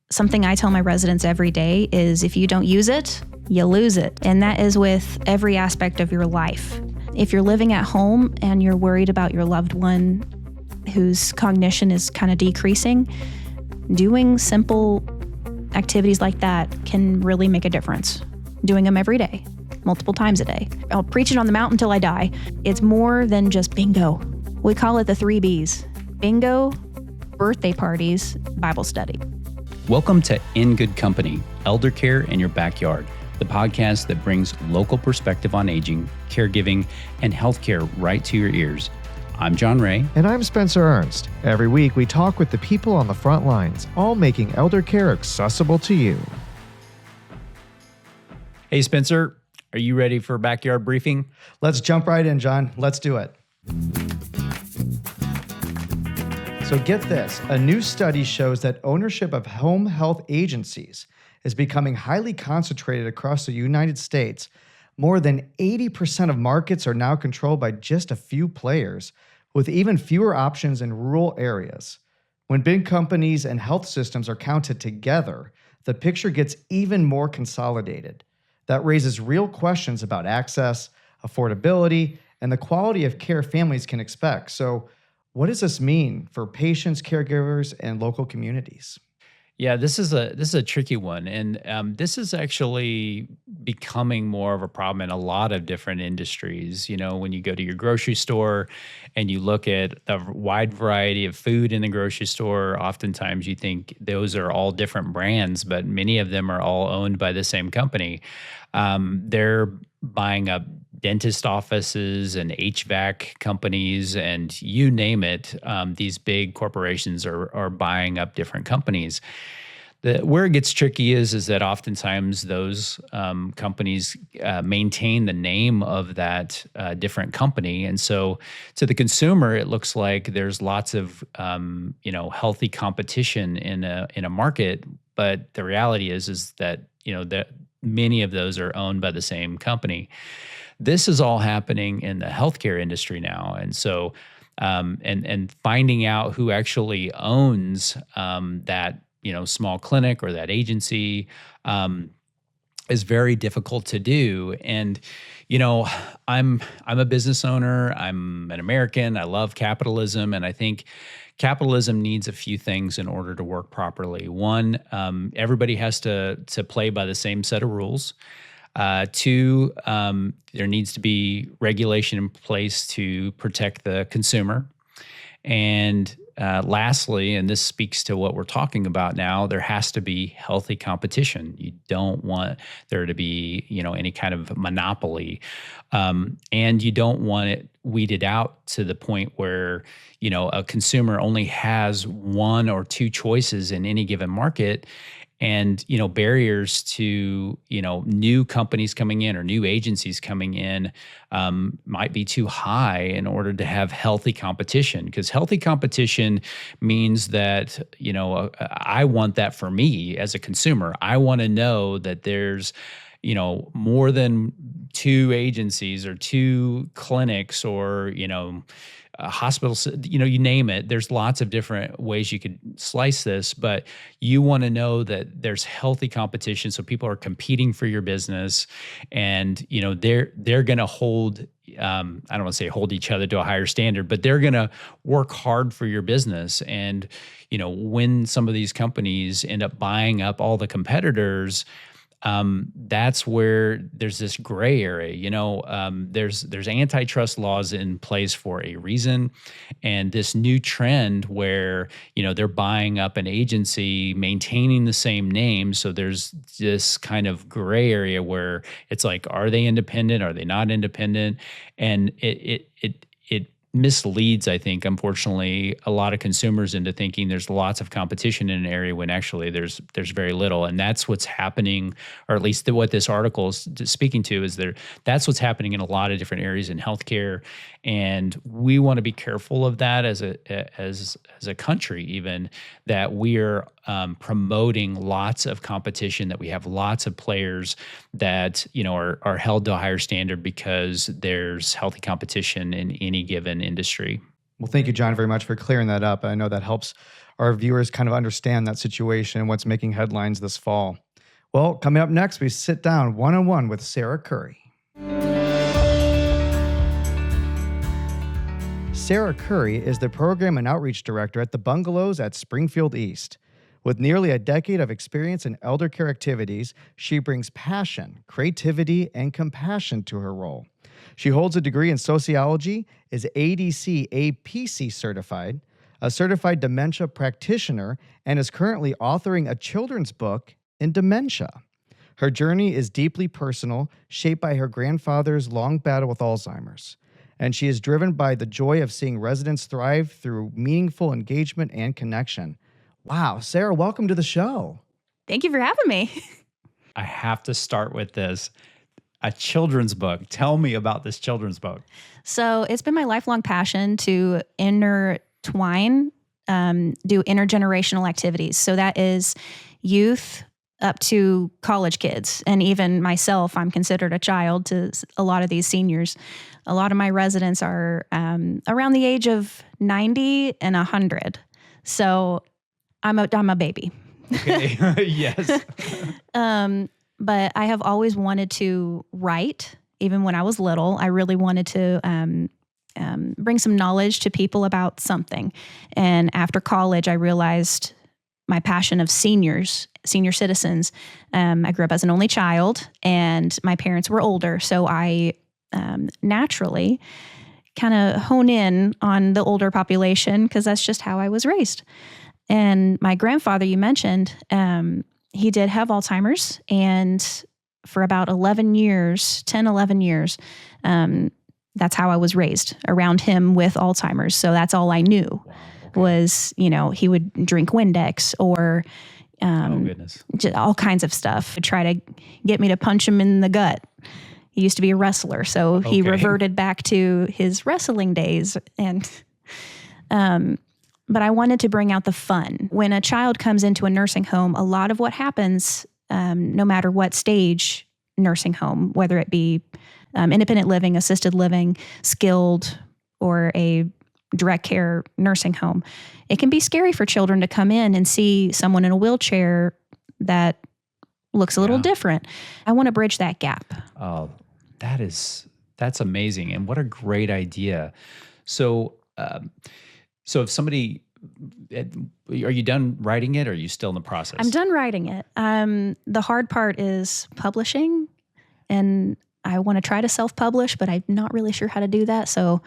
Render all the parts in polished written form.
Something I tell my residents every day is if you don't use it, you lose it. And that is with every aspect of your life. If you're living at home and you're worried about your loved one whose cognition is kind of decreasing, doing simple activities like that can really make a difference. Doing them every day, multiple times a day. I'll preach it on the mountain till I die. It's more than just bingo. We call it the 3 Bs. Bingo, birthday parties, Bible study. Welcome to In Good Company, Eldercare in Your Backyard, the podcast that brings local perspective on aging, caregiving, and healthcare right to your ears. I'm John Ray. And I'm Spencer Ernst. Every week we talk with the people on the front lines, all making eldercare accessible to you. Hey, Spencer, are you ready for a backyard briefing? Let's jump right in, John. Let's do it. So get this, a new study shows that ownership of home health agencies is becoming highly concentrated across the United States. More than 80% of markets are now controlled by just a few players, with even fewer options in rural areas. When big companies and health systems are counted together, the picture gets even more consolidated. That raises real questions about access, affordability, and the quality of care families can expect. So, what does this mean for patients, caregivers, and local communities? Yeah, this is a tricky one, and this is actually becoming more of a problem in a lot of different industries. You know, when you go to your grocery store and you look at the wide variety of food in the grocery store, oftentimes you think those are all different brands, but many of them are all owned by the same company. They're buying up dentist offices and HVAC companies and you name it. These big corporations are buying up different companies. Where it gets tricky is that oftentimes those companies maintain the name of that different company, and so to the consumer, it looks like there's lots of healthy competition in a market. But the reality is that that many of those are owned by the same company. This is all happening in the healthcare industry now, and so and finding out who actually owns that small clinic or that agency is very difficult to do. And I'm a business owner. I'm an American. I love capitalism, and I think capitalism needs a few things in order to work properly. One, everybody has to play by the same set of rules. Two, there needs to be regulation in place to protect the consumer. And lastly, and this speaks to what we're talking about now, there has to be healthy competition. You don't want there to be, any kind of monopoly. And you don't want it weeded out to the point where, a consumer only has one or two choices in any given market. And, barriers to, new companies coming in or new agencies coming in might be too high in order to have healthy competition. Because healthy competition means that, I want that for me as a consumer. I want to know that there's, more than two agencies or two clinics or, hospitals, you name it. There's lots of different ways you could slice this, but you want to know that there's healthy competition, so people are competing for your business, and they're going to hold. I don't want to say hold each other to a higher standard, but they're going to work hard for your business. And when some of these companies end up buying up all the competitors, that's where there's this gray area. There's antitrust laws in place for a reason, and this new trend where they're buying up an agency, maintaining the same name. So there's this kind of gray area where it's like, are they independent? Are they not independent? And it misleads, I think, unfortunately, a lot of consumers into thinking there's lots of competition in an area when actually there's very little. And that's what's happening, or at least what this article is speaking to, is that's what's happening in a lot of different areas in healthcare. And we want to be careful of that as a country, even that we are promoting lots of competition, that we have lots of players that are held to a higher standard because there's healthy competition in any given industry. Well, thank you, John, very much for clearing that up. I know that helps our viewers kind of understand that situation and what's making headlines this fall. Well, coming up next, we sit down one-on-one with Sara Curry. Sara Curry is the Program and Outreach Director at the Bungalows at Springfield East. With nearly a decade of experience in elder care activities, she brings passion, creativity, and compassion to her role. She holds a degree in sociology, is ADC APC certified, a certified dementia practitioner, and is currently authoring a children's book in dementia. Her journey is deeply personal, shaped by her grandfather's long battle with Alzheimer's. And she is driven by the joy of seeing residents thrive through meaningful engagement and connection. Wow, Sara, welcome to the show. Thank you for having me. I have to start with this. A children's book. Tell me about this children's book. So it's been my lifelong passion to intertwine, do intergenerational activities. So that is youth up to college kids. And even myself, I'm considered a child to a lot of these seniors. A lot of my residents are around the age of 90 and 100. So I'm a baby. Okay. Yes. But I have always wanted to write. Even when I was little, I really wanted to bring some knowledge to people about something. And after college, I realized my passion of senior citizens. I grew up as an only child, and my parents were older, so I naturally kind of hone in on the older population because that's just how I was raised. And my grandfather, you mentioned, he did have Alzheimer's, and for about 11 years, that's how I was raised, around him with Alzheimer's. So that's all I knew. Wow, okay. Was, he would drink Windex or Oh, goodness. all kinds of stuff to try to get me to punch him in the gut. He used to be a wrestler, so he Okay. reverted back to his wrestling days. And but I wanted to bring out the fun. When a child comes into a nursing home, a lot of what happens, no matter what stage nursing home, whether it be independent living, assisted living, skilled, or a direct care nursing home, it can be scary for children to come in and see someone in a wheelchair that looks a little different. I want to bridge that gap. Oh, that's amazing. And what a great idea. So, if somebody, are you done writing it or are you still in the process? I'm done writing it. The hard part is publishing, and I want to try to self-publish, but I'm not really sure how to do that. So,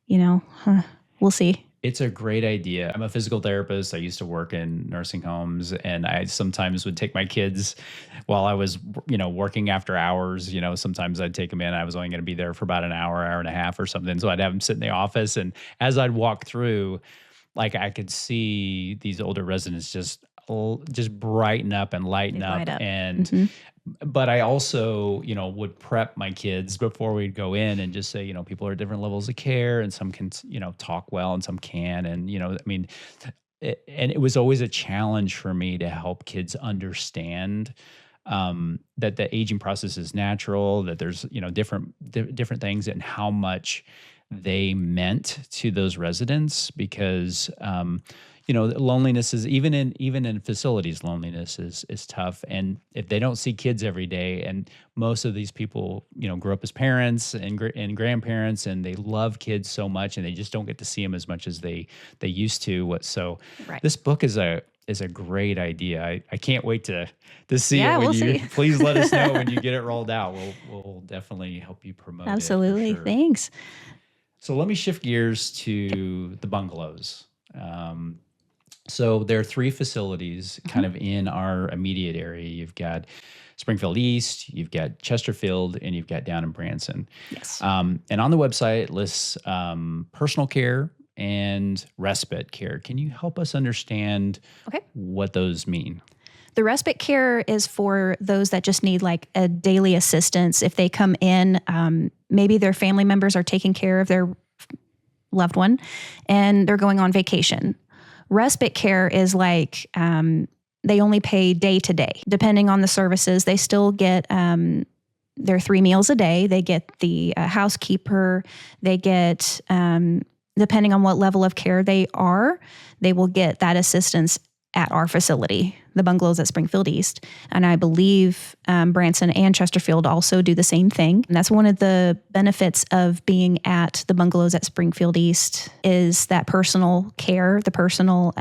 we'll see. It's a great idea. I'm a physical therapist. I used to work in nursing homes, and I sometimes would take my kids while I was, working after hours. Sometimes I'd take them in. I was only going to be there for about an hour and a half or something. So I'd have them sit in the office, and as I'd walk through, I could see these older residents just brighten up and lighten up. And but I also, would prep my kids before we'd go in and just say, people are at different levels of care, and some can, talk well and some can. And, and it was always a challenge for me to help kids understand that the aging process is natural, that there's, different things, and how much they meant to those residents, because, loneliness is even in facilities, loneliness is tough. And if they don't see kids every day, and most of these people, grew up as parents and grandparents, and they love kids so much, and they just don't get to see them as much as they used to. So Right. This book is a great idea. I can't wait to see Yeah, it when we'll you see. please let us know when you get it rolled out. We'll definitely help you promote Absolutely. it. For sure. Thanks. So let me shift gears to the bungalows. So there are 3 facilities kind of in our immediate area. You've got Springfield East, you've got Chesterfield, and you've got down in Branson. Yes. And on the website it lists personal care and respite care. Can you help us understand what those mean? The respite care is for those that just need like a daily assistance. If they come in, maybe their family members are taking care of their loved one and they're going on vacation. Respite care is like they only pay day to day. Depending on the services, they still get their 3 meals a day. They get the housekeeper. They get depending on what level of care they are, they will get that assistance at our facility, the Bungalows at Springfield East. And I believe Branson and Chesterfield also do the same thing. And that's one of the benefits of being at the Bungalows at Springfield East is that personal care, the personal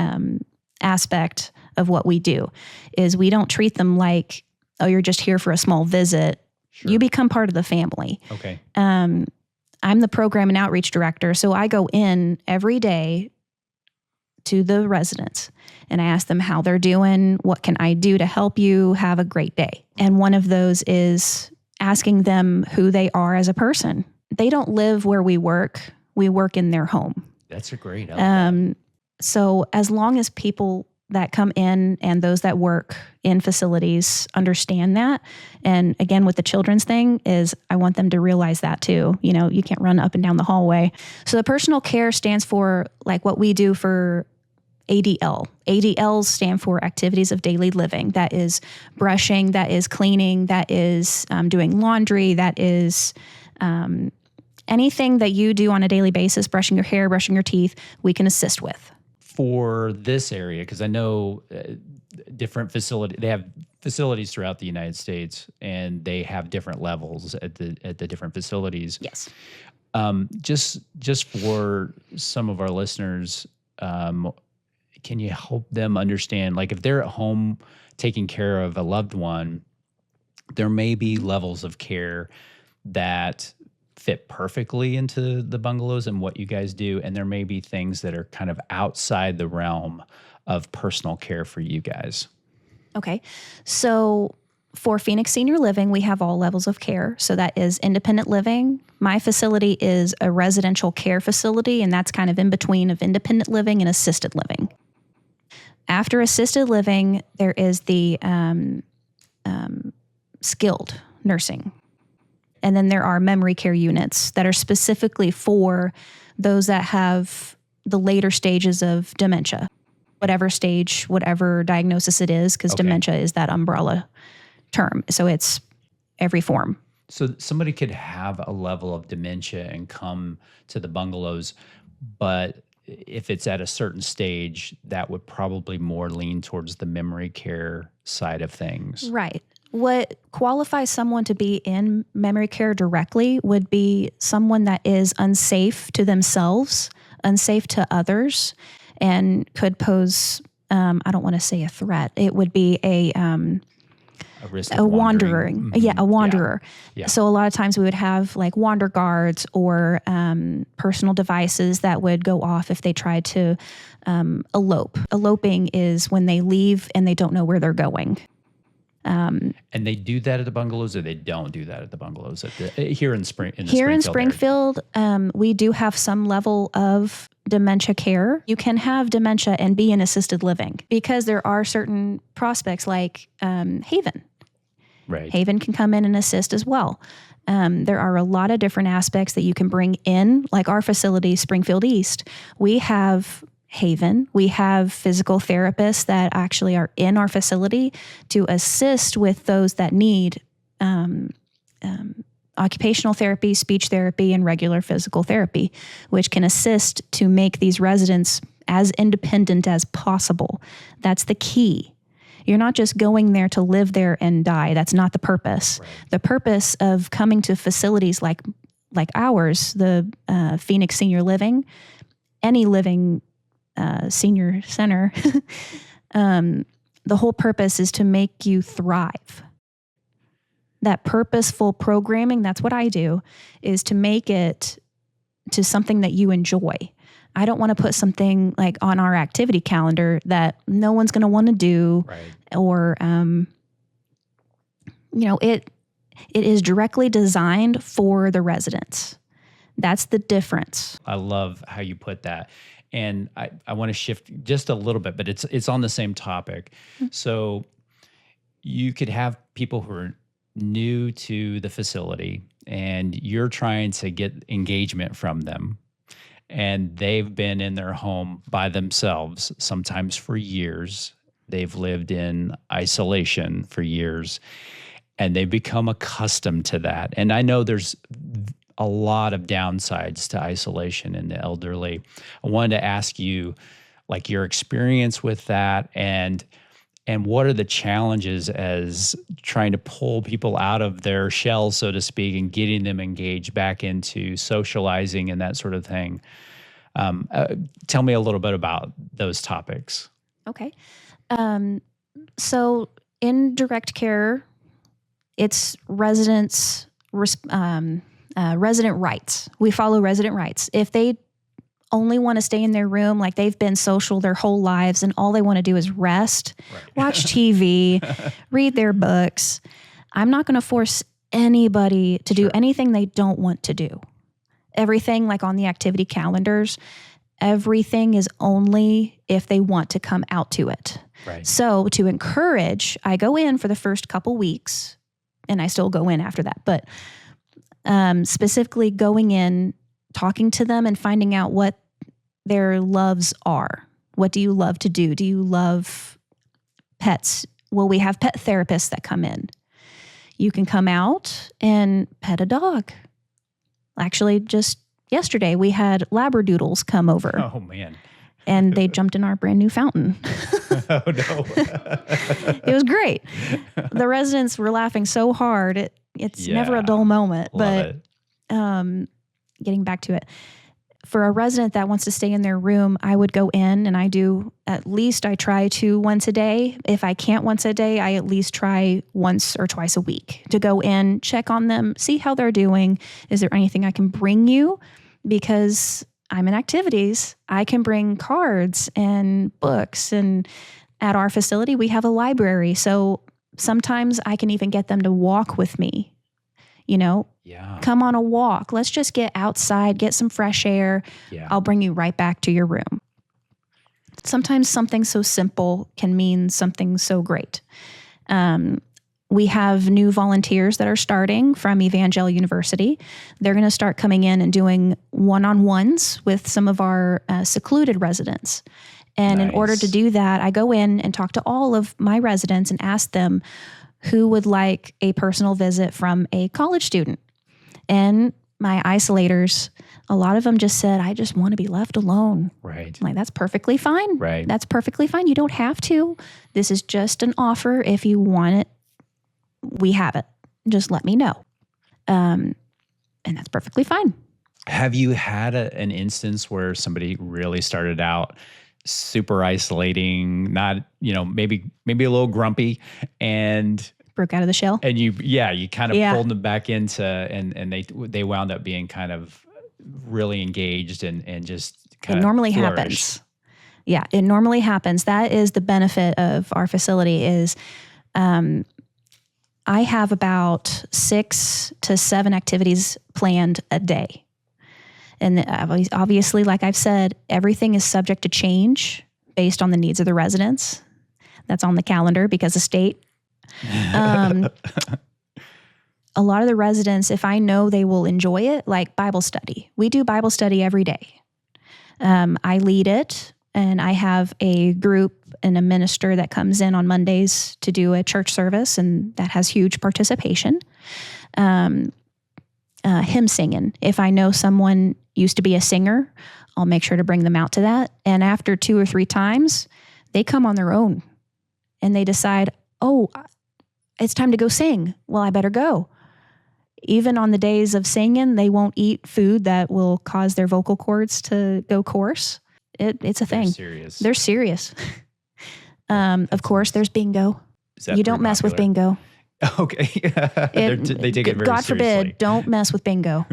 aspect of what we do is we don't treat them like, oh, you're just here for a small visit. Sure. You become part of the family. Okay. I'm the program and outreach director, so I go in every day to the residents and I ask them how they're doing, what can I do to help you have a great day. And one of those is asking them who they are as a person. They don't live where we work in their home. That's a great element. So as long as people that come in and those that work in facilities understand that. And again, with the children's thing is I want them to realize that too. You know, you can't run up and down the hallway. So the personal care stands for like what we do for ADL. ADLs stand for activities of daily living. That is brushing, that is cleaning, that is doing laundry, that is anything that you do on a daily basis, brushing your hair, brushing your teeth, we can assist with. For this area, because I know different they have facilities throughout the United States, and they have different levels at the different facilities. Yes. Just for some of our listeners, can you help them understand, like if they're at home taking care of a loved one, there may be levels of care that fit perfectly into the Bungalows and what you guys do. And there may be things that are kind of outside the realm of personal care for you guys. Okay. So for Phoenix Senior Living, we have all levels of care. So that is independent living. My facility is a residential care facility, and that's kind of in between of independent living and assisted living. After assisted living, there is the skilled nursing. And then there are memory care units that are specifically for those that have the later stages of dementia, whatever stage, whatever diagnosis it is, because dementia is that umbrella term. So it's every form. So somebody could have a level of dementia and come to the Bungalows, but if it's at a certain stage, that would probably more lean towards the memory care side of things. Right. What qualifies someone to be in memory care directly would be someone that is unsafe to themselves, unsafe to others, and could pose, I don't want to say a threat. It would be a risk a wanderer. Mm-hmm. Yeah, a wanderer. Yeah. So a lot of times we would have like wander guards or personal devices that would go off if they tried to elope. Eloping is when they leave and they don't know where they're going. And they do that at the Bungalows, or they don't do that at the Bungalows here in Springfield. Here in Springfield, we do have some level of dementia care. You can have dementia and be in assisted living because there are certain prospects like Haven. Right. Haven can come in and assist as well. There are a lot of different aspects that you can bring in, like our facility, Springfield East. We have Haven. We have physical therapists that actually are in our facility to assist with those that need occupational therapy, speech therapy, and regular physical therapy, which can assist to make these residents as independent as possible. That's the key. You're not just going there to live there and die. That's not the purpose. Right. The purpose of coming to facilities like ours, the Phoenix Senior Living, any living senior center, the whole purpose is to make you thrive. That purposeful programming, that's what I do, is to make it to something that you enjoy. I don't want to put something like on our activity calendar that no one's going to want to do, Right. or, it is directly designed for the residents. That's the difference. I love how you put that. And I want to shift just a little bit, but it's on the same topic. Mm-hmm. So you could have people who are new to the facility and you're trying to get engagement from them. And they've been in their home by themselves, sometimes for years. They've lived in isolation for years, and they've become accustomed to that. And I know there's a lot of downsides to isolation in the elderly. I wanted to ask you, like, your experience with that, and what are the challenges as trying to pull people out of their shells, so to speak, and getting them engaged back into socializing and that sort of thing. Tell me a little bit about those topics. Okay. So in direct care, it's resident rights. We follow resident rights. If they only want to stay in their room, like they've been social their whole lives and all they want to do is rest, watch TV, read their books, I'm not going to force anybody to do anything they don't want to do. Everything, like on the activity calendars, everything is only if they want to come out to it. Right. So to encourage, I go in for the first couple weeks, and I still go in after that, but specifically going in, talking to them and finding out what their loves are. What do you love to do? Do you love pets? Well, we have pet therapists that come in. You can come out and pet a dog. Actually, just yesterday, we had Labradoodles come over. Oh, man. And they jumped in our brand new fountain. Oh, no. It was great. The residents were laughing so hard. It's never a dull moment. Love but getting back to it, for a resident that wants to stay in their room, I would go in and I try to once a day. If I can't once a day, I at least try once or twice a week to go in, check on them, see how they're doing. Is there anything I can bring you? Because I'm in activities. I can bring cards and books, and at our facility, we have a library. So sometimes I can even get them to walk with me. Come on a walk. Let's just get outside, get some fresh air. Yeah. I'll bring you right back to your room. Sometimes something so simple can mean something so great. We have new volunteers that are starting from Evangel University. They're going to start coming in and doing one-on-ones with some of our secluded residents. And in order to do that, I go in and talk to all of my residents and ask them who would like a personal visit from a college student. And my isolators, a lot of them just said, I just want to be left alone. Right. I'm like, that's perfectly fine. Right. That's perfectly fine. You don't have to. This is just an offer. If you want it, we have it. Just let me know. And that's perfectly fine. Have you had an instance where somebody really started out super isolating, not, maybe a little grumpy, and broke out of the shell? And you kind of pulled them back into, and they wound up being kind of really engaged and just kind of normally flourished. Happens. Yeah, it normally happens. That is the benefit of our facility is I have about 6 to 7 activities planned a day. And obviously, like I've said, everything is subject to change based on the needs of the residents. That's on the calendar because of state. A lot of the residents, if I know they will enjoy it, like Bible study. We do Bible study every day. I lead it, and I have a group and a minister that comes in on Mondays to do a church service, and that has huge participation. Hymn singing. If I know someone used to be a singer, I'll make sure to bring them out to that. And after 2 or 3 times, they come on their own and they decide, oh, it's time to go sing. Well, I better go. Even on the days of singing, they won't eat food that will cause their vocal cords to go coarse. It's a thing. They're serious. Of course, there's bingo. You don't mess with bingo. Okay. They take it very God seriously. forbid, don't mess with bingo.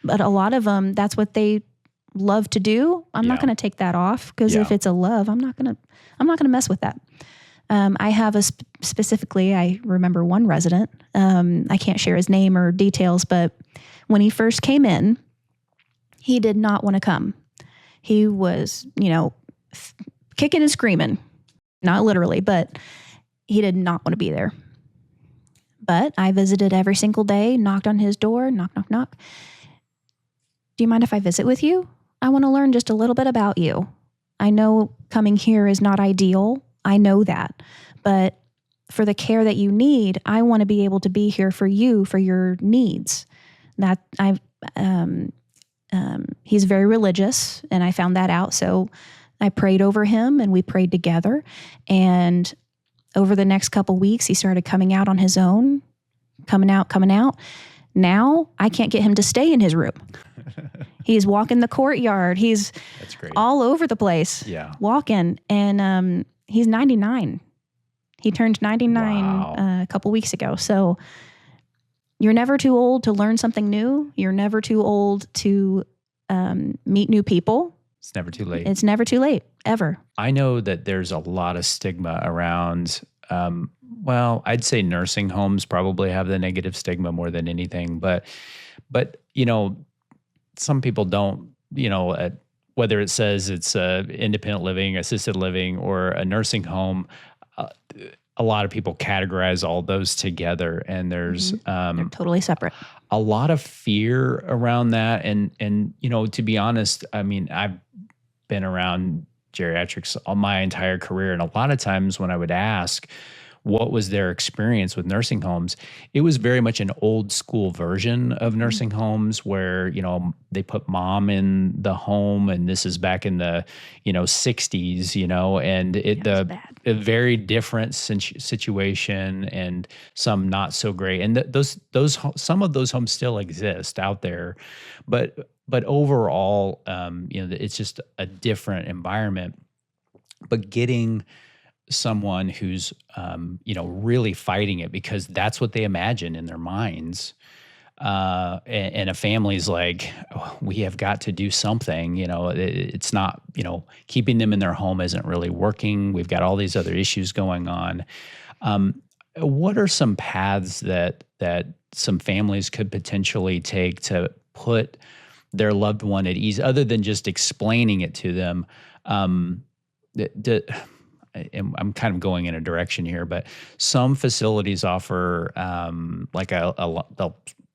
But a lot of them, that's what they love to do. I'm not going to take that off because if it's a love, I'm not going to mess with that. I have specifically, I remember one resident, I can't share his name or details, but when he first came in, he did not want to come. He was, kicking and screaming, not literally, but he did not want to be there. But I visited every single day, knocked on his door, knock, knock, knock. Do you mind if I visit with you? I want to learn just a little bit about you. I know coming here is not ideal. I know that. But for the care that you need, I want to be able to be here for you, for your needs. That he's very religious, and I found that out. So I prayed over him, and we prayed together. And over the next couple weeks, he started coming out on his own, coming out. Now I can't get him to stay in his room. He's walking the courtyard. That's great. All over the place. Yeah. Walking. And he's 99. He turned 99 Wow. a couple weeks ago. So you're never too old to learn something new. You're never too old to meet new people. It's never too late. It's never too late, ever. I know that there's a lot of stigma around, I'd say nursing homes probably have the negative stigma more than anything, but some people don't, whether it says it's independent living, assisted living, or a nursing home, a lot of people categorize all those together, and there's They're totally separate. a lot of fear around that. And to be honest, I mean, I've been around geriatrics all my entire career, and a lot of times when I would ask what was their experience with nursing homes, it was very much an old school version of nursing homes where, they put mom in the home, and this is back in the, 60s, and a very different situation, and some not so great. And some of those homes still exist out there, but overall, it's just a different environment. But getting someone who's, really fighting it because that's what they imagine in their minds. And a family's like, oh, we have got to do something, it's not, keeping them in their home isn't really working. We've got all these other issues going on. What are some paths that some families could potentially take to put their loved one at ease, other than just explaining it to them? And I'm kind of going in a direction here, but some facilities offer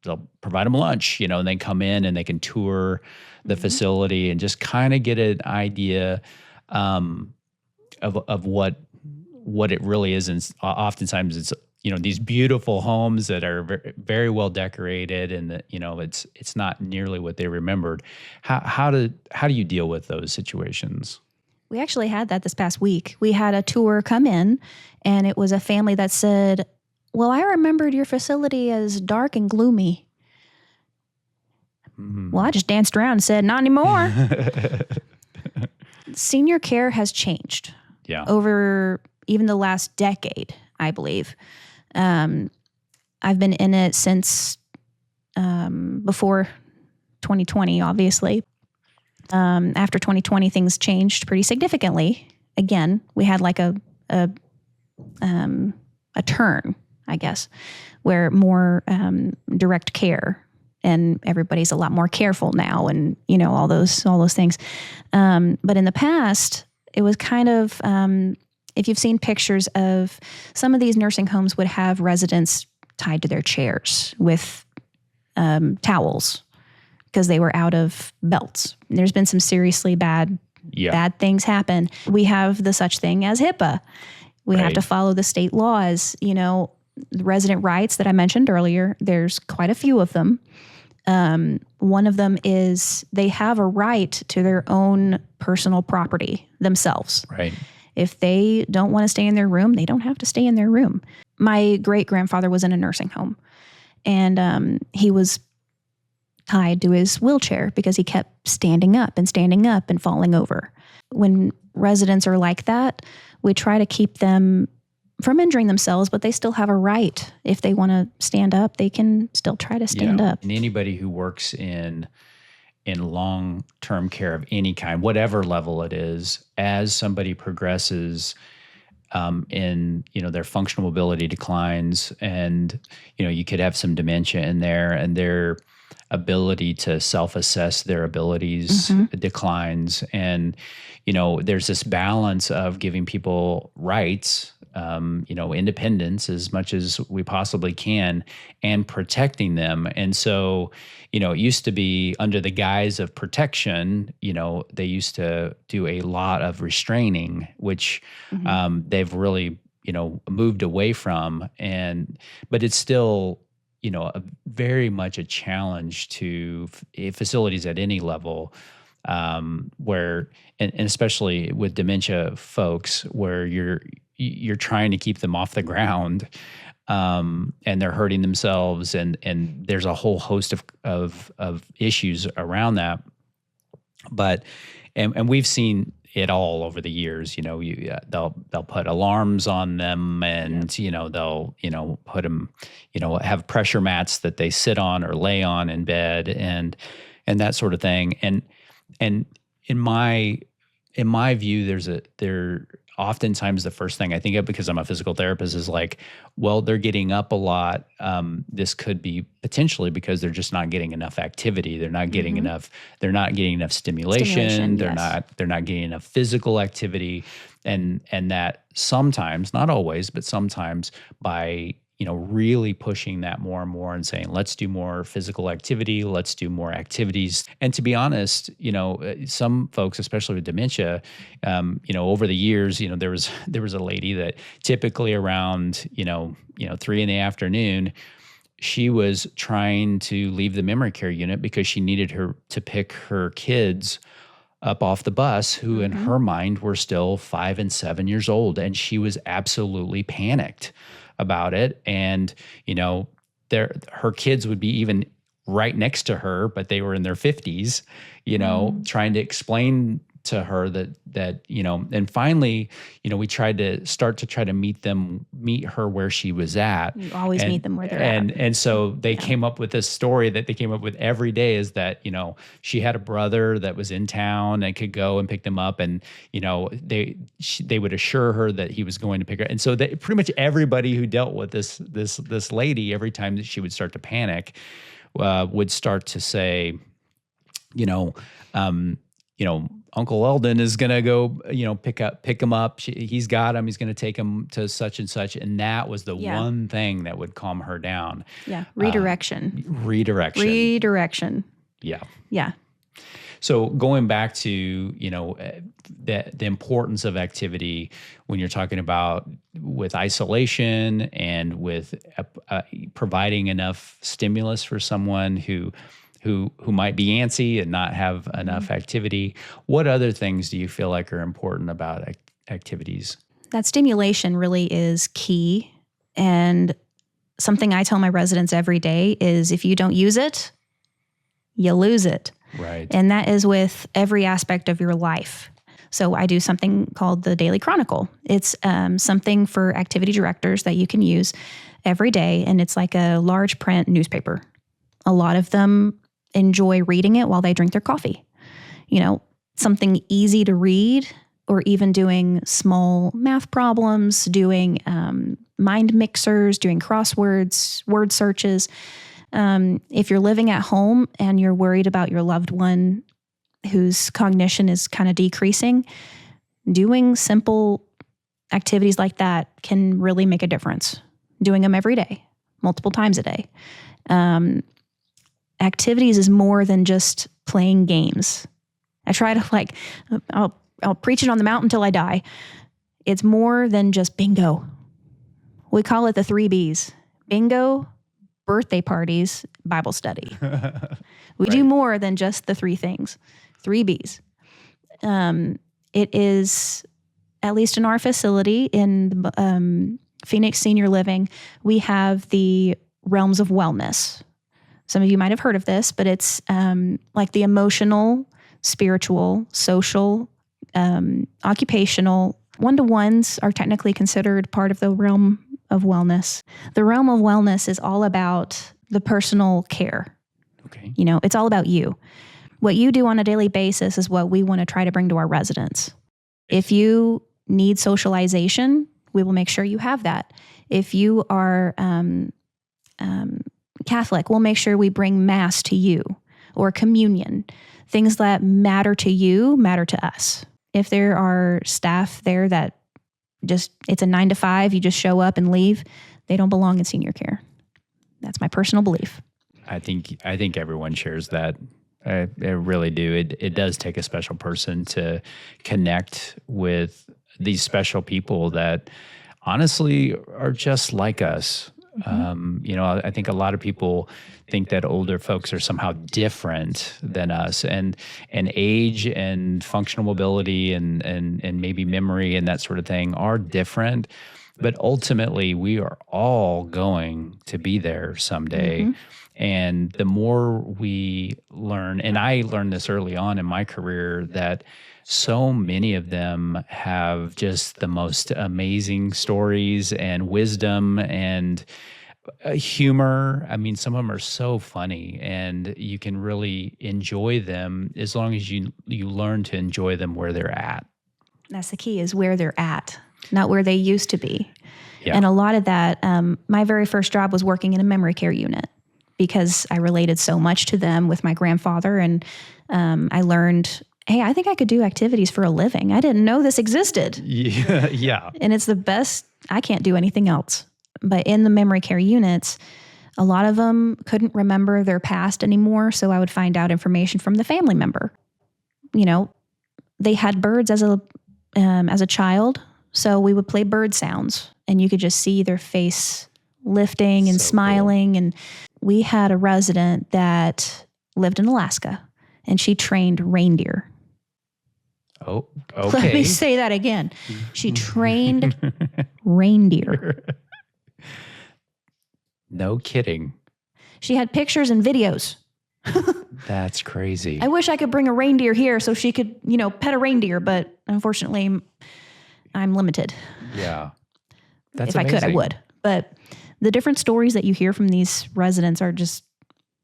they'll provide them lunch, and they come in and they can tour the facility and just kind of get an idea of what it really is. And oftentimes it's these beautiful homes that are very, very well decorated, and that it's not nearly what they remembered. How do you deal with those situations? We actually had that this past week. We had a tour come in, and it was a family that said, well, I remembered your facility as dark and gloomy. Mm-hmm. Well, I just danced around and said, not anymore. Senior care has changed over even the last decade, I believe. I've been in it since before 2020, obviously. After 2020, things changed pretty significantly. Again, we had like a turn, I guess, where more direct care, and everybody's a lot more careful now, and all those things. But in the past, it was kind of if you've seen pictures of some of these nursing homes, would have residents tied to their chairs with towels, because they were out of belts. There's been some seriously bad things happen. We have the such thing as HIPAA. We have to follow the state laws. The resident rights that I mentioned earlier, there's quite a few of them. One of them is they have a right to their own personal property themselves. Right. If they don't want to stay in their room, they don't have to stay in their room. My great-grandfather was in a nursing home, and he was tied to his wheelchair because he kept standing up and falling over. When residents are like that, we try to keep them from injuring themselves, but they still have a right. If they want to stand up, they can still try to stand up. And anybody who works in long-term care of any kind, whatever level it is, as somebody progresses in their functional mobility declines, and you could have some dementia in there, and their ability to self-assess their abilities declines. And, there's this balance of giving people rights, independence as much as we possibly can, and protecting them. And so, it used to be under the guise of protection, they used to do a lot of restraining, which they've really, moved away from. But it's still, very much a challenge to facilities at any level, where, and especially with dementia folks, where you're trying to keep them off the ground, and they're hurting themselves, and there's a whole host of issues around that. But and we've seen it all over the years. They'll put alarms on them, and they'll put them, have pressure mats that they sit on or lay on in bed, and that sort of thing. And in my view, there oftentimes the first thing I think of, because I'm a physical therapist, is like, well, they're getting up a lot. This could be potentially because they're just not getting enough activity. They're not getting enough. They're not getting enough stimulation. They're not getting enough physical activity, and that sometimes, not always, but sometimes, by really pushing that more and more and saying, let's do more physical activity, let's do more activities. And to be honest, some folks, especially with dementia, over the years, there was a lady that typically around, 3 in the afternoon, she was trying to leave the memory care unit because she needed her to pick her kids up off the bus, who in her mind were still 5 and 7 years old. And she was absolutely panicked about it. And, her kids would be even right next to her, but they were in their 50s, trying to explain to her that and finally, we tried to meet her where she was at. You always meet them where they're at. And so they came up with this story that they came up with every day, is that, she had a brother that was in town and could go and pick them up. And, they would assure her that he was going to pick her. And so pretty much everybody who dealt with this lady, every time that she would start to panic, would start to say, Uncle Eldon is going to go, pick him up. He's got him. He's going to take him to such and such. And that was the one thing that would calm her down. Yeah. Redirection. Redirection. Yeah. Yeah. So going back to, the importance of activity when you're talking about with isolation and with providing enough stimulus for someone who might be antsy and not have enough activity. What other things do you feel like are important about activities? That stimulation really is key. And something I tell my residents every day is, if you don't use it, you lose it. Right. And that is with every aspect of your life. So I do something called the Daily Chronicle. It's something for activity directors that you can use every day. And it's like a large print newspaper. A lot of them enjoy reading it while they drink their coffee. Something easy to read, or even doing small math problems, doing mind mixers, doing crosswords, word searches. If you're living at home and you're worried about your loved one whose cognition is kind of decreasing, doing simple activities like that can really make a difference. Doing them every day, multiple times a day. Activities is more than just playing games. I try to I'll preach it on the mountain until I die. It's more than just bingo. We call it the 3 Bs. Bingo, birthday parties, Bible study. We do more than just the 3 things. 3 Bs. It is, at least in our facility in Phoenix Senior Living, we have the realms of wellness. Some of you might have heard of this, but it's like the emotional, spiritual, social, occupational. One-to-ones are technically considered part of the realm of wellness. The realm of wellness is all about the personal care. Okay. It's all about you. What you do on a daily basis is what we want to try to bring to our residents. If you need socialization, we will make sure you have that. If you are Catholic, we'll make sure we bring Mass to you, or communion. Things that matter to you matter to us. If there are staff there that it's a 9 to 5, you just show up and leave, they don't belong in senior care. That's my personal belief. I think everyone shares that. I really do. It does take a special person to connect with these special people that honestly are just like us. I think a lot of people think that older folks are somehow different than us, and age and functional mobility and maybe memory and that sort of thing are different. But ultimately, we are all going to be there someday. And the more we learn, and I learned this early on in my career, that so many of them have just the most amazing stories and wisdom and humor. I mean, some of them are so funny, and you can really enjoy them as long as you learn to enjoy them where they're at. That's the key, is where they're at, not where they used to be. Yeah. And a lot of that, my very first job was working in a memory care unit because I related so much to them with my grandfather. And I learned, hey, I think I could do activities for a living. I didn't know this existed. Yeah. And it's the best. I can't do anything else. But in the memory care units, a lot of them couldn't remember their past anymore. So I would find out information from the family member. They had birds as a child. So we would play bird sounds, and you could just see their face lifting and smiling. Cool. And we had a resident that lived in Alaska, and she trained reindeer. Oh, okay. Let me say that again. She trained reindeer. No kidding. She had pictures and videos. That's crazy. I wish I could bring a reindeer here so she could, pet a reindeer, but unfortunately, I'm limited. Yeah. That's if amazing. I could, I would. But the different stories that you hear from these residents are just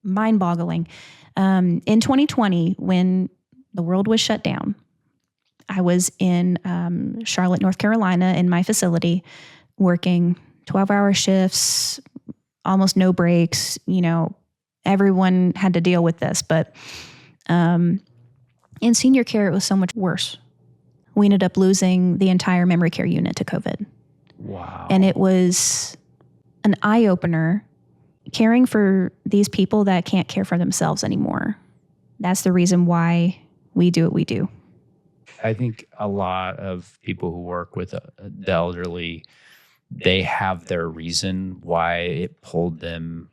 mind-boggling. In 2020, when the world was shut down, I was in Charlotte, North Carolina, in my facility, working 12-hour shifts, almost no breaks. Everyone had to deal with this. But in senior care, it was so much worse. We ended up losing the entire memory care unit to COVID. Wow. And it was an eye-opener, caring for these people that can't care for themselves anymore. That's the reason why we do what we do. I think a lot of people who work with the elderly, they have their reason why it pulled them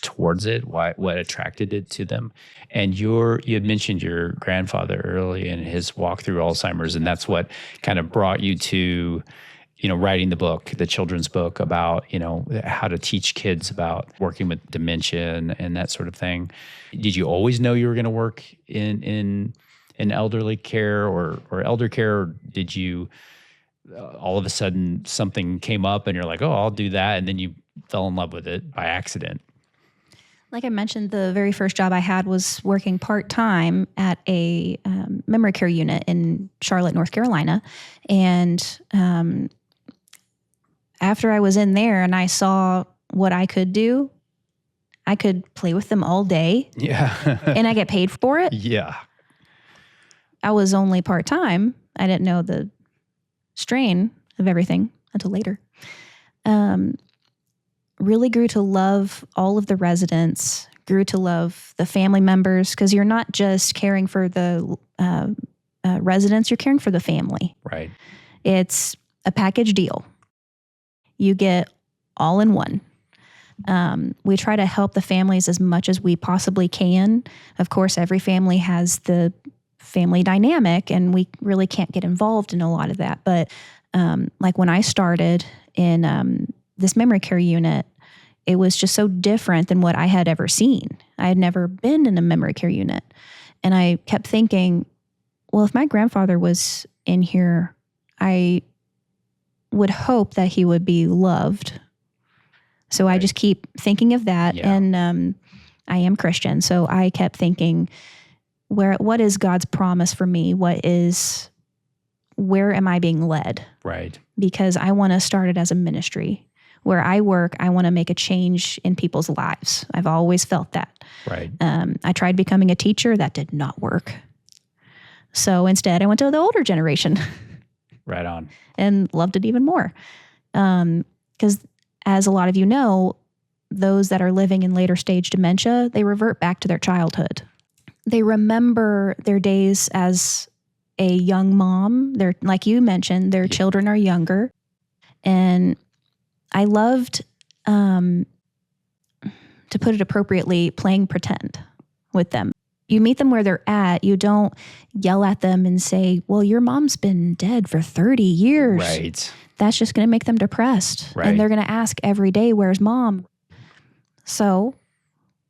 towards it, what attracted it to them. And you had mentioned your grandfather early in his walk through Alzheimer's, and that's what kind of brought you to, writing the book, the children's book about, how to teach kids about working with dementia and that sort of thing. Did you always know you were going to work in elderly care or elder care, or did you all of a sudden something came up and you're like, oh, I'll do that, and then you fell in love with it by accident? Like I mentioned, the very first job I had was working part-time at a memory care unit in Charlotte, North Carolina. And after I was in there and I saw what I could do, I could play with them all day. Yeah. And I get paid for it. Yeah. I was only part-time. I didn't know the strain of everything until later. Really grew to love all of the residents, grew to love the family members, because you're not just caring for the residents, you're caring for the family. Right. It's a package deal. You get all in one. We try to help the families as much as we possibly can. Of course, every family has the family dynamic, and we really can't get involved in a lot of that. But like when I started in this memory care unit, it was just so different than what I had ever seen. I had never been in a memory care unit. And I kept thinking, well, if my grandfather was in here, I would hope that he would be loved. So I just keep thinking of that. Yeah. And I am Christian. So I kept thinking, what is God's promise for me? Where am I being led? Right. Because I want to start it as a ministry. Where I work, I want to make a change in people's lives. I've always felt that. Right. I tried becoming a teacher. That did not work. So instead, I went to the older generation. Right on. And loved it even more. Because as a lot of you know, those that are living in later stage dementia, they revert back to their childhood. They remember their days as a young mom. They're, like you mentioned, their children are younger. And I loved to put it appropriately, playing pretend with them. You meet them where they're at. You don't yell at them and say, well, your mom's been dead for 30 years. Right. That's just going to make them depressed. Right. And they're going to ask every day, where's mom? So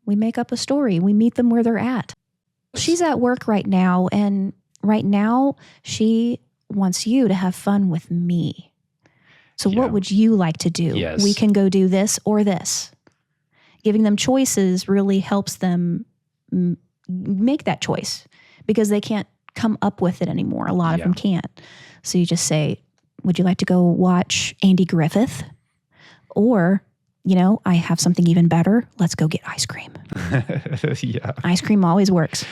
we make up a story. We meet them where they're at. She's at work right now, and right now she wants you to have fun with me. So Yeah. what would you like to do? Yes. We can go do this or this. Giving them choices really helps them make that choice because they can't come up with it anymore. A lot of Yeah. them can't. So you just say, would you like to go watch Andy Griffith? Or, you know, I have something even better. Let's go get ice cream. Yeah. Ice cream always works.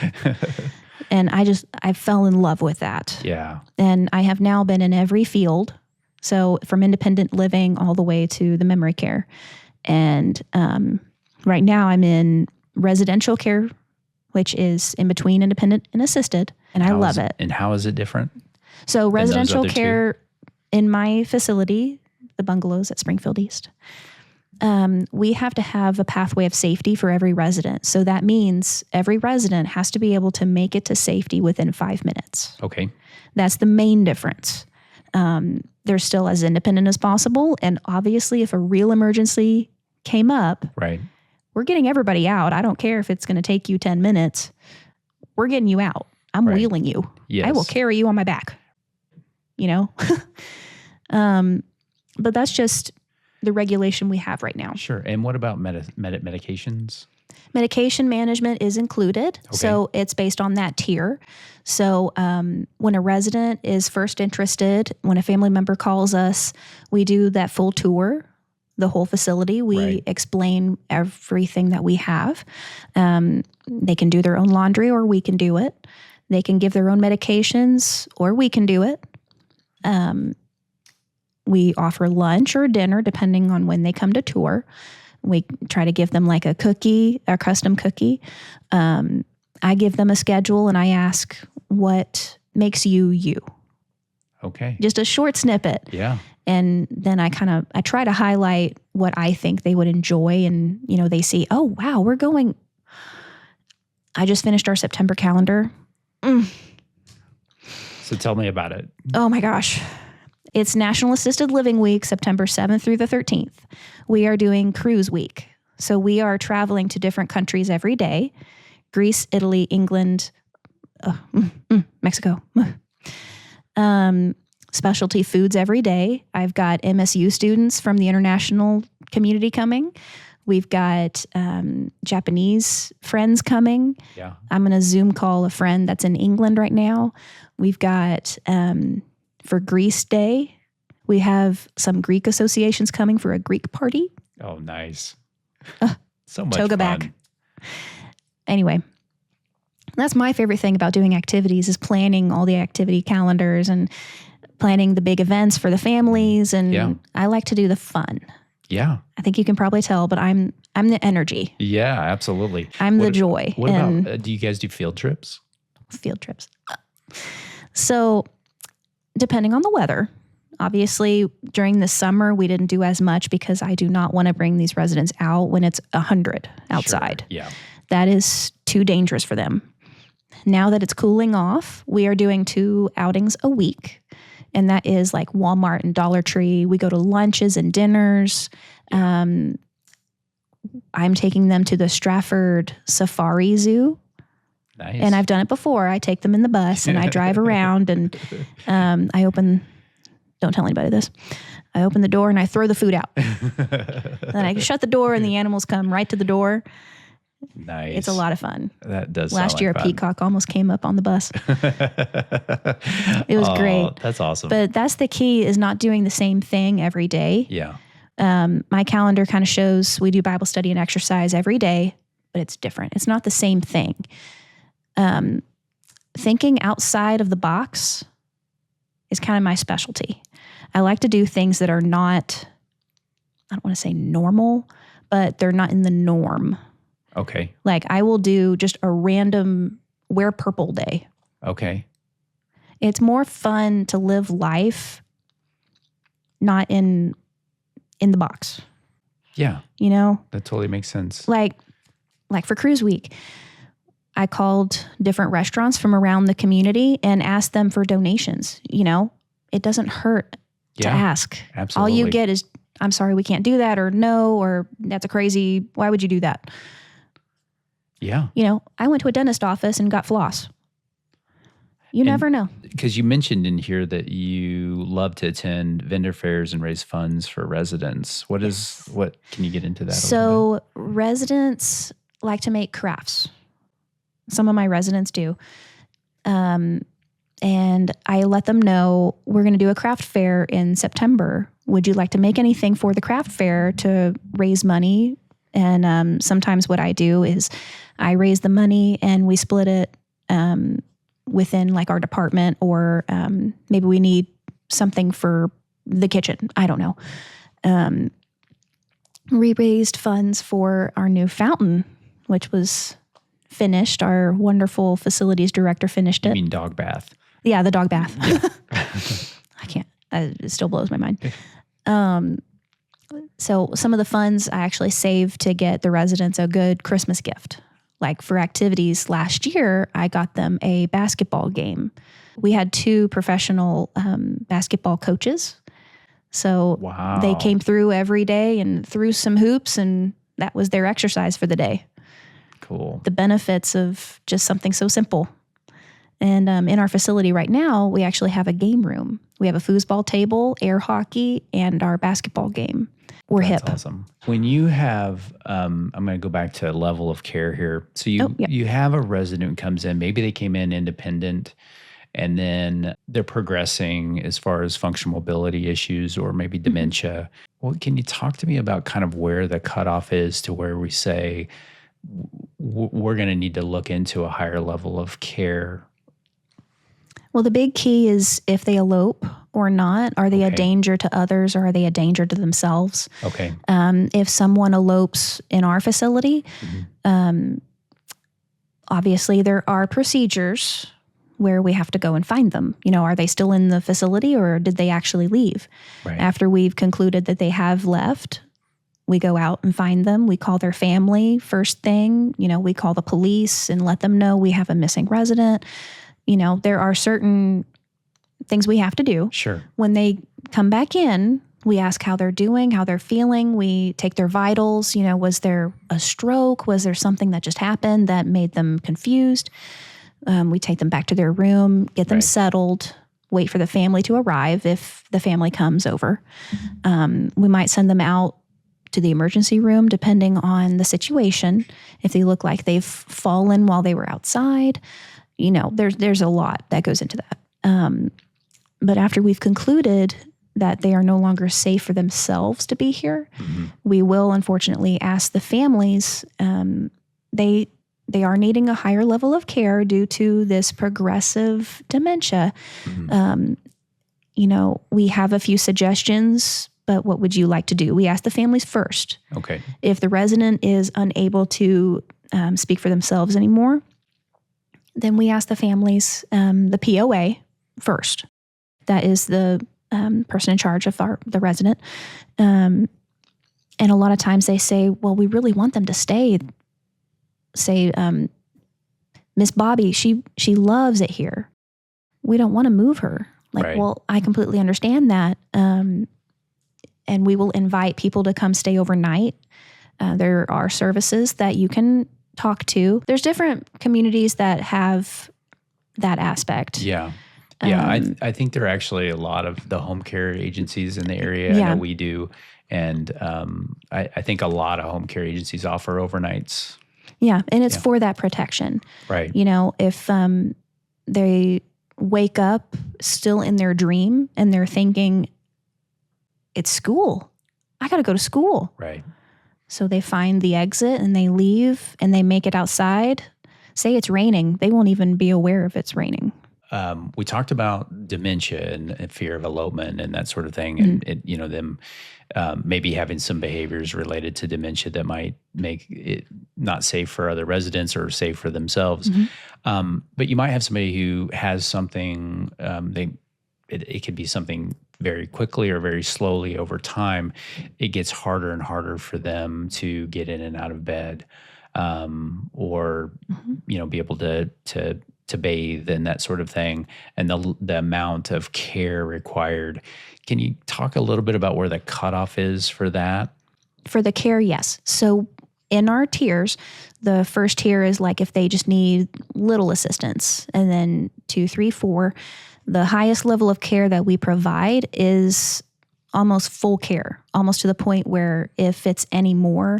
And I fell in love with that. Yeah. And I have now been in every field. So from independent living all the way to the memory care. And right now I'm in residential care, which is in between independent and assisted. And I love it. And how is it different? So residential other two? care in my facility, the Bungalows at Springfield East, we have to have a pathway of safety for every resident. So that means every resident has to be able to make it to safety within 5 minutes. Okay. That's the main difference. They're still as independent as possible. And obviously, if a real emergency came up, Right. we're getting everybody out. I don't care if it's going to take you 10 minutes. We're getting you out. I'm Right. wheeling you. Yes. I will carry you on my back. You know? But that's just the regulation we have right now. Sure. And what about medications? Medication management is included. Okay. So it's based on that tier. So when a resident is first interested, when a family member calls us, we do that full tour, the whole facility. We Right. explain everything that we have. They can do their own laundry or we can do it. They can give their own medications or we can do it. We offer lunch or dinner depending on when they come to tour. We try to give them like a cookie, a custom cookie. I give them a schedule and I ask what makes you you. Okay. Just a short snippet. Yeah. And then I try to highlight what I think they would enjoy. And, you know, they see, oh, wow, I just finished our September calendar. So tell me about it. Oh my gosh. It's National Assisted Living Week, September 7th through the 13th. We are doing Cruise Week. So we are traveling to different countries every day. Greece, Italy, England, Mexico. Specialty foods every day. I've got MSU students from the international community coming. We've got Japanese friends coming. Yeah. I'm going to Zoom call a friend that's in England right now. We've got, for Greece Day, we have some Greek associations coming for a Greek party. Oh, nice. So much Toga fun. back. Anyway, that's my favorite thing about doing activities is planning all the activity calendars and planning the big events for the families. And Yeah. I like to do the fun. Yeah. I think you can probably tell, but I'm the energy. Yeah, absolutely. I'm the joy. What and about, do you guys do field trips? field trips? So depending on the weather, obviously during the summer, we didn't do as much because I do not want to bring these residents out when it's 100 outside. Sure. Yeah. That is too dangerous for them. Now that it's cooling off, we are doing 2 outings a week. And that is like Walmart and Dollar Tree. We go to lunches and dinners. I'm taking them to the Stratford Safari Zoo. Nice. And I've done it before. I take them in the bus and I drive around and don't tell anybody this. I open the door and I throw the food out. Then I shut the door and the animals come right to the door. Nice. It's a lot of fun. That does Last sound year, like a fun. peacock almost came up on the bus. It was great. That's awesome. But that's the key is not doing the same thing every day. yeah. My calendar kind of shows we do Bible study and exercise every day, but it's different. It's not the same thing. Thinking outside of the box is kind of my specialty. I like to do things that are not, I don't want to say normal, but they're not in the norm. Okay. Like I will do just a random wear purple day. Okay. It's more fun to live life not in the box. Yeah. You know, That totally makes sense. like for cruise week, I called different restaurants from around the community and asked them for donations. You know, it doesn't hurt to ask. Absolutely. All you get is, I'm sorry, we can't do that, or no, or that's a crazy, why would you do that? Yeah. You know, I went to a dentist office and got floss. You never know. Because you mentioned in here that you love to attend vendor fairs and raise funds for residents. What can you get into that? So residents like to make crafts. Some of my residents do. And I let them know we're going to do a craft fair in September. Would you like to make anything for the craft fair to raise money? And sometimes what I do is I raise the money and we split it within like our department, or maybe we need something for the kitchen. I don't know. We raised funds for our new fountain, which was finished. Our wonderful facilities director finished it. You mean dog bath? Yeah, the dog bath. I can't. It still blows my mind. So some of the funds I actually saved to get the residents a good Christmas gift. Like for activities last year, I got them a basketball game. We had 2 professional basketball coaches. So they came through every day and threw some hoops, and that was their exercise for the day. Cool. The benefits of just something so simple. And in our facility right now, we actually have a game room. We have a foosball table, air hockey, and our basketball game. We're hip. That's awesome. When you have, I'm going to go back to level of care here. So you have a resident who comes in, maybe they came in independent, and then they're progressing as far as functional mobility issues or maybe dementia. Well, can you talk to me about kind of where the cutoff is to where we say we're going to need to look into a higher level of care? Well, the big key is if they elope or not. Are they a danger to others, or are they a danger to themselves? Okay. If someone elopes in our facility, obviously there are procedures where we have to go and find them. You know, are they still in the facility, or did they actually leave? Right. After we've concluded that they have left, we go out and find them. We call their family first thing. You know, we call the police and let them know we have a missing resident. You know, there are certain things we have to do. Sure. When they come back in, we ask how they're doing, how they're feeling. We take their vitals. You know, was there a stroke? Was there something that just happened that made them confused? We take them back to their room, get them settled, wait for the family to arrive if the family comes over. We might send them out to the emergency room, depending on the situation. If they look like they've fallen while they were outside, you know, there's a lot that goes into that. But after we've concluded that they are no longer safe for themselves to be here, we will unfortunately ask the families, they are needing a higher level of care due to this progressive dementia. You know, we have a few suggestions, but what would you like to do? We ask the families first. Okay. If the resident is unable to speak for themselves anymore, then we ask the families, the POA first. That is the person in charge of the resident. And a lot of times they say, well, we really want them to stay. Say, Miss Bobby, she loves it here. We don't want to move her. Like, well, I completely understand that. And we will invite people to come stay overnight. There are services that you can talk to. There's different communities that have that aspect. Yeah. Yeah, I think there are actually a lot of the home care agencies in the area. Yeah. I know we do. And I think a lot of home care agencies offer overnights. Yeah, and it's for that protection. Right. You know, if they wake up still in their dream and they're thinking, it's school. I got to go to school. Right. So they find the exit and they leave and they make it outside. Say it's raining. They won't even be aware if it's raining. We talked about dementia and fear of elopement and that sort of thing, and it, you know, them maybe having some behaviors related to dementia that might make it not safe for other residents or safe for themselves. But you might have somebody who has something, they it could be something very quickly or very slowly over time. It gets harder and harder for them to get in and out of bed, or be able to bathe and that sort of thing, and the amount of care required. Can you talk a little bit about where the cutoff is for that? For the care, yes. So in our tiers, the first tier is like if they just need little assistance, and then 2, 3, 4. The highest level of care that we provide is almost full care, almost to the point where if it's any more,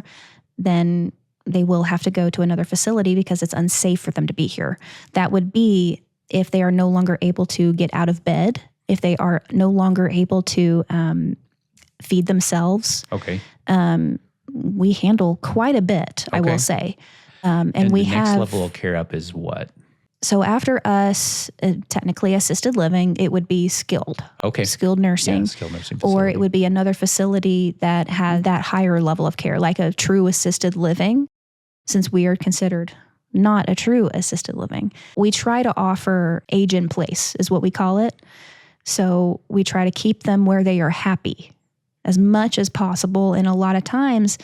then they will have to go to another facility because it's unsafe for them to be here. That would be if they are no longer able to get out of bed, if they are no longer able to feed themselves. Okay. We handle quite a bit, I will say. And we the next have level of care up is what? So after us, technically assisted living, it would be skilled. Okay. Skilled nursing. Yeah, skilled nursing facility. Or it would be another facility that had that higher level of care, like a true assisted living, since we are considered not a true assisted living. We try to offer age in place, is what we call it. So we try to keep them where they are happy as much as possible. And a lot of times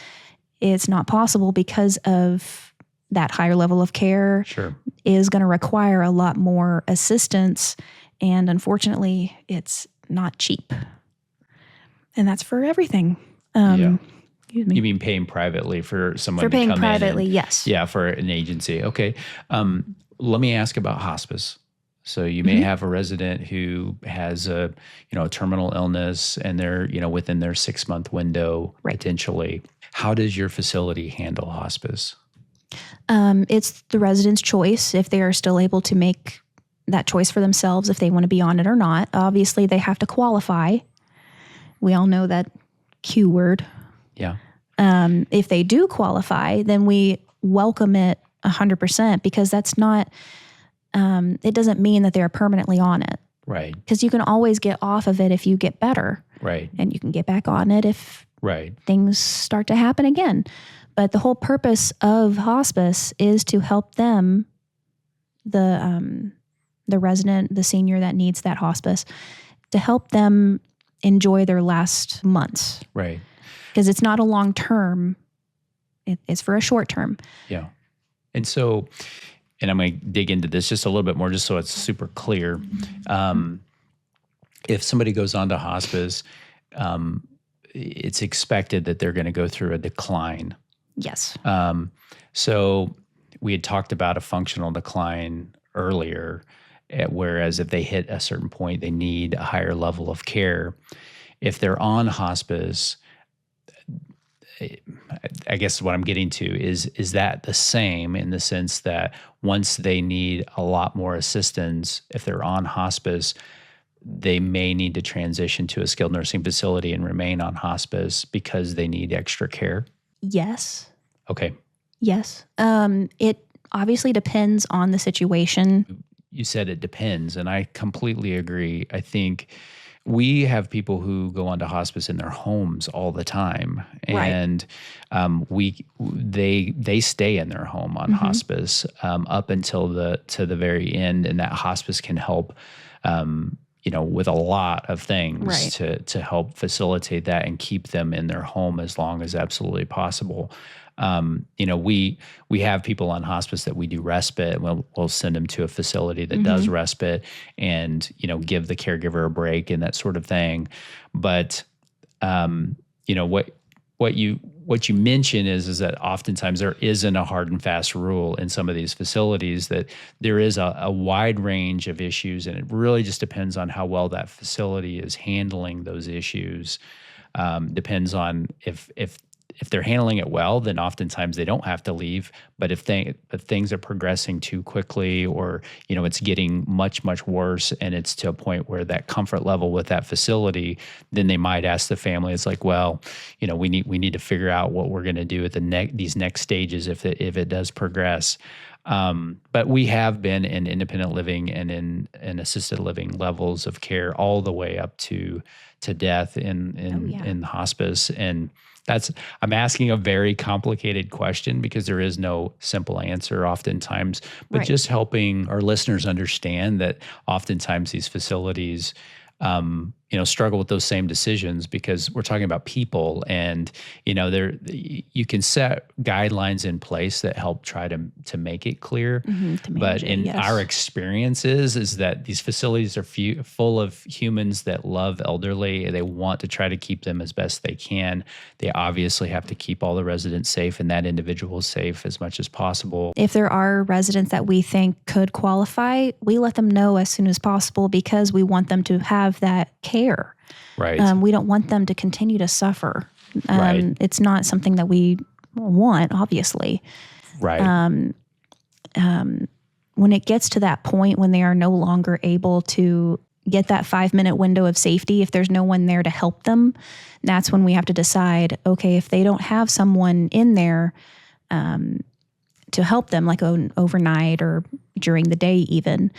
it's not possible because of that higher level of care. Sure. Is going to require a lot more assistance. And unfortunately, it's not cheap. And that's for everything. Excuse me. You mean paying privately for someone For to paying come privately, in? yes. Yeah, for an agency. Okay. Let me ask about hospice. So you may have a resident who has a terminal illness, and they're, within their 6-month window, potentially. How does your facility handle hospice? It's the resident's choice if they are still able to make that choice for themselves, if they want to be on it or not. Obviously, they have to qualify. We all know that Q word. Yeah. If they do qualify, then we welcome it 100%, because that's not, it doesn't mean that they're permanently on it. Right. Because you can always get off of it if you get better. Right. And you can get back on it if things start to happen again. But the whole purpose of hospice is to help them, the resident, the senior that needs that hospice, to help them enjoy their last months. Right. Because it's not a long term, it's for a short term. Yeah. And so, and I'm going to dig into this just a little bit more, just so it's super clear. If somebody goes on to hospice, it's expected that they're going to go through a decline. Yes. So we had talked about a functional decline earlier, whereas if they hit a certain point, they need a higher level of care. If they're on hospice, I guess what I'm getting to is that the same, in the sense that once they need a lot more assistance, if they're on hospice, they may need to transition to a skilled nursing facility and remain on hospice because they need extra care? Yes. Okay. Yes. It obviously depends on the situation. You said it depends, and I completely agree. I think we have people who go onto hospice in their homes all the time, and they stay in their home on hospice up until the very end, and that hospice can help with a lot of things to help facilitate that and keep them in their home as long as absolutely possible. We have people on hospice that we do respite. We'll send them to a facility that does respite and, give the caregiver a break and that sort of thing. But, what you mention is that oftentimes there isn't a hard and fast rule in some of these facilities, that there is a wide range of issues, and it really just depends on how well that facility is handling those issues. Depends on if they're handling it well, then oftentimes they don't have to leave. But if things are progressing too quickly, or it's getting much, much worse, and it's to a point where that comfort level with that facility, then they might ask the family. It's like, well, we need to figure out what we're going to do at these next stages if it does progress. But we have been in independent living and in assisted living levels of care all the way up to death in hospice. And I'm asking a very complicated question because there is no simple answer oftentimes, but just helping our listeners understand that oftentimes these facilities struggle with those same decisions, because we're talking about people, and you can set guidelines in place that help try to make it clear. But in our experiences is that these facilities are full of humans that love elderly. They want to try to keep them as best they can. They obviously have to keep all the residents safe and that individual safe as much as possible. If there are residents that we think could qualify, we let them know as soon as possible, because we want them to have that care. Right. We don't want them to continue to suffer. Right. It's not something that we want, obviously. Right. When it gets to that point when they are no longer able to get that 5-minute window of safety, if there's no one there to help them, that's when we have to decide, okay, if they don't have someone in there to help them, like overnight or during the day even,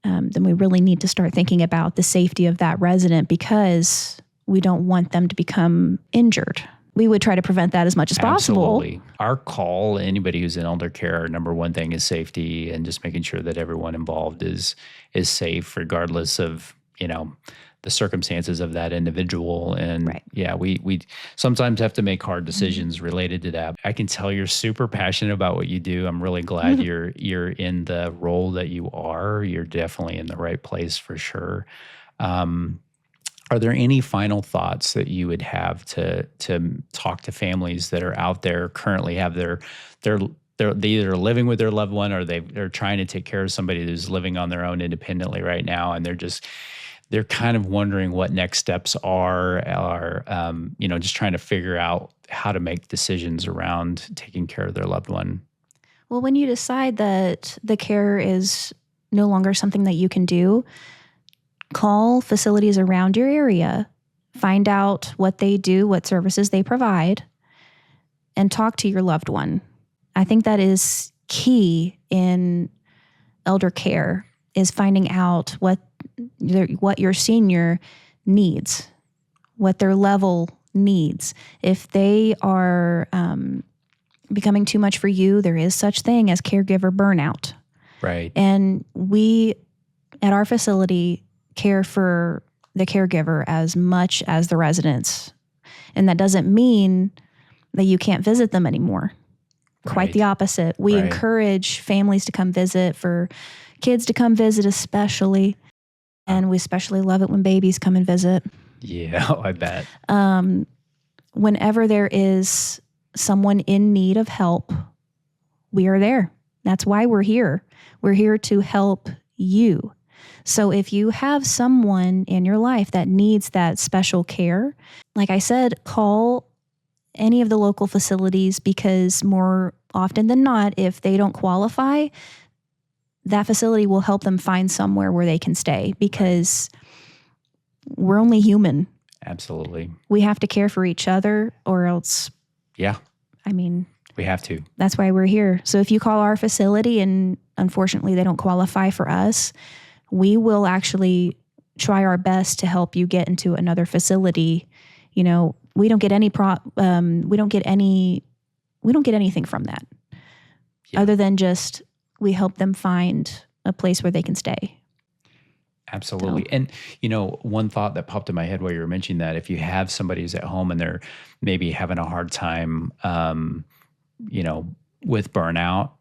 then we really need to start thinking about the safety of that resident, because we don't want them to become injured. We would try to prevent that as much as possible. Absolutely. Our call, anybody who's in elder care, our number one thing is safety, and just making sure that everyone involved is safe, regardless of, the circumstances of that individual. And right. yeah, we sometimes have to make hard decisions related to that. I can tell you're super passionate about what you do. I'm really glad you're in the role that you are. You're definitely in the right place for sure. Are there any final thoughts that you would have to talk to families that are out there currently have they either living with their loved one, or they're trying to take care of somebody who's living on their own independently right now, and they're kind of wondering what next steps are just trying to figure out how to make decisions around taking care of their loved one? Well, when you decide that the care is no longer something that you can do, call facilities around your area, find out what they do, what services they provide, and talk to your loved one. I think that is key in elder care, is finding out what your senior needs, what their level needs. If they are becoming too much for you, there is such thing as caregiver burnout. Right. And we, at our facility, care for the caregiver as much as the residents. And that doesn't mean that you can't visit them anymore. Quite the opposite. We encourage families to come visit, for kids to come visit especially. And we especially love it when babies come and visit. Yeah, I bet. Whenever there is someone in need of help, we are there. That's why we're here. We're here to help you. So if you have someone in your life that needs that special care, like I said, call any of the local facilities, because more often than not, if they don't qualify, that facility will help them find somewhere where they can stay, because we're only human. Absolutely. We have to care for each other, or else. Yeah. I mean, we have to. That's why we're here. So if you call our facility and unfortunately they don't qualify for us, we will actually try our best to help you get into another facility. We don't get any we don't get anything from that, other than just we help them find a place where they can stay. Absolutely. And, one thought that popped in my head while you were mentioning that, if you have somebody who's at home and they're maybe having a hard time, with burnout,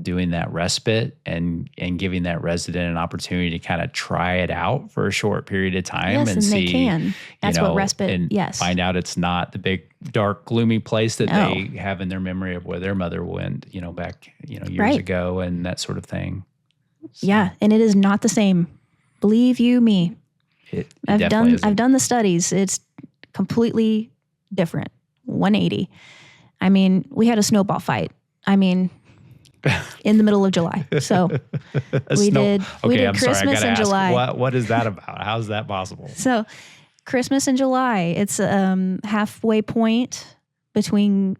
doing that respite and giving that resident an opportunity to kind of try it out for a short period of time, yes, and see, they can. That's what respite, and yes. find out it's not the big, dark, gloomy place that they have in their memory of where their mother went, back, years ago, and that sort of thing. So, yeah. And it is not the same. Believe you me. I've done the studies. It's completely different. 180. I mean, we had a snowball fight. In the middle of July. So we did Christmas in July. What is that about? How's that possible? So Christmas in July, it's halfway point between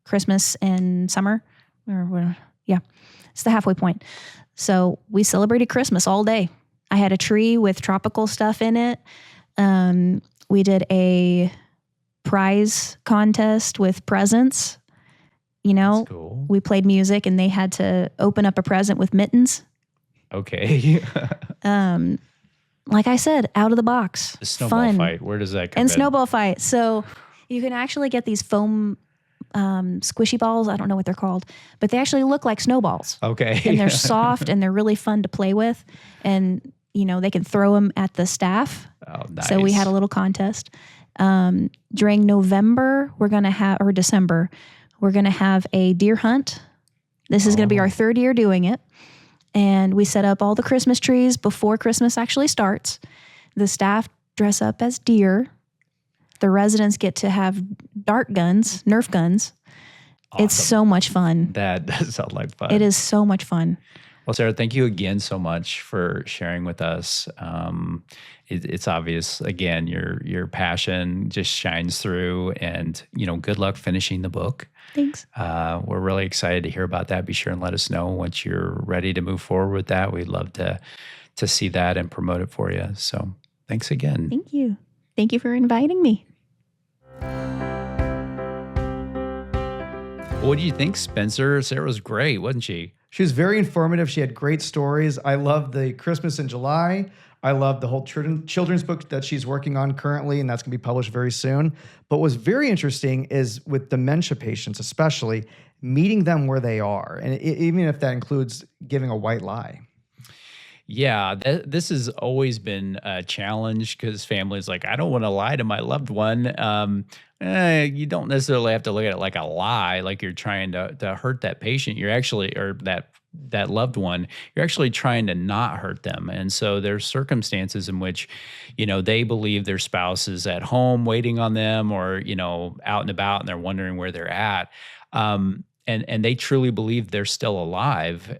Christmas and summer. It's the halfway point. So we celebrated Christmas all day. I had a tree with tropical stuff in it. We did a prize contest with presents. That's cool. We played music and they had to open up a present with mittens. Okay. like I said, out of the box. The snowball fun. fight. Where does that come And in? snowball fight. So you can actually get these foam squishy balls. I don't know what they're called, but they actually look like snowballs. Okay. And they're soft and they're really fun to play with. And, they can throw them at the staff. Oh, nice. So we had a little contest. During November, or December, we're going to have a deer hunt. This is going to be our 3rd year doing it. And we set up all the Christmas trees before Christmas actually starts. The staff dress up as deer. The residents get to have dart guns, Nerf guns. Awesome. It's so much fun. That does sound like fun. It is so much fun. Well, Sarah, thank you again so much for sharing with us. It's obvious, again, your passion just shines through, and good luck finishing the book. Thanks. We're really excited to hear about that. Be sure and let us know once you're ready to move forward with that. We'd love to see that and promote it for you. So thanks again. Thank you. Thank you for inviting me. What do you think, Spencer? Sarah was great, wasn't she? She was very informative. She had great stories. I love the Christmas in July. I love the whole children's book that she's working on currently, and that's going to be published very soon. But what's very interesting is with dementia patients, especially, meeting them where they are, and even if that includes giving a white lie. Yeah, this has always been a challenge because families like, I don't want to lie to my loved one. You don't necessarily have to look at it like a lie, like you're trying to hurt that patient. You're actually, or that loved one, you're actually trying to not hurt them. And so there's circumstances in which, they believe their spouse is at home waiting on them, or, out and about, and they're wondering where they're at. And they truly believe they're still alive.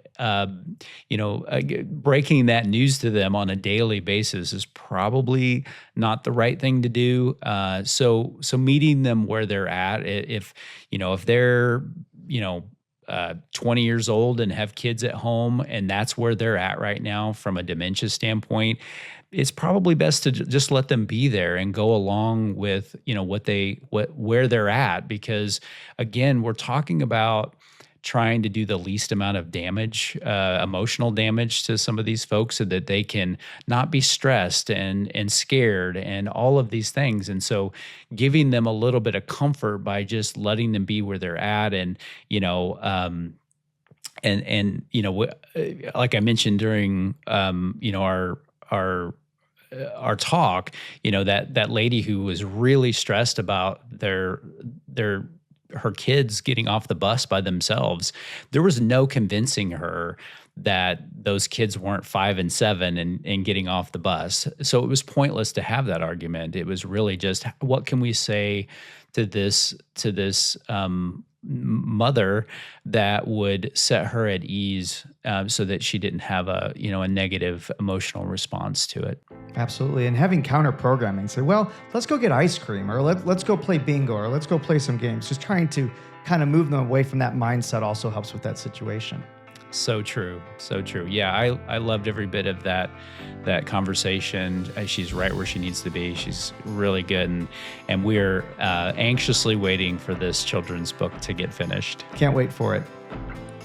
Breaking that news to them on a daily basis is probably not the right thing to do. So meeting them where they're at, if they're 20 years old and have kids at home, and that's where they're at right now from a dementia standpoint, it's probably best to just let them be there and go along with, where they're at. Because again, we're talking about trying to do the least amount of damage, emotional damage to some of these folks, so that they can not be stressed and scared and all of these things. And so giving them a little bit of comfort by just letting them be where they're at. And, like I mentioned during, our talk, that lady who was really stressed about her kids getting off the bus by themselves, there was no convincing her that those kids weren't 5 and 7 and getting off the bus. So it was pointless to have that argument. It was really just, what can we say to this mother that would set her at ease, so that she didn't have a negative emotional response to it. Absolutely. And having counter programming, say, well, let's go get ice cream, or let's go play bingo, or let's go play some games. Just trying to kind of move them away from that mindset also helps with that situation. So true. So true. Yeah, I loved every bit of that conversation. She's right where she needs to be. She's really good. And we're anxiously waiting for this children's book to get finished. Can't wait for it.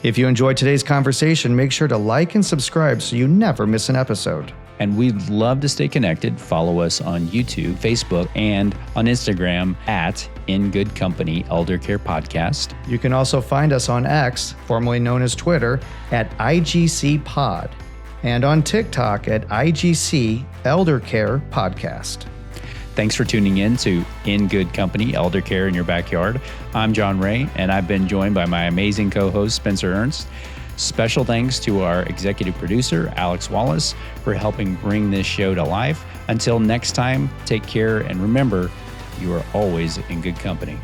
If you enjoyed today's conversation, make sure to like and subscribe so you never miss an episode. And we'd love to stay connected. Follow us on YouTube, Facebook, and on Instagram at In Good Company Eldercare Podcast. You can also find us on X, formerly known as Twitter, at IGC Pod, and on TikTok at IGC Eldercare Podcast. Thanks for tuning in to In Good Company Eldercare in Your Backyard. I'm John Ray, and I've been joined by my amazing co-host, Spencer Ernst. Special thanks to our executive producer, Alex Wallace, for helping bring this show to life. Until next time, take care, and remember, you are always in good company.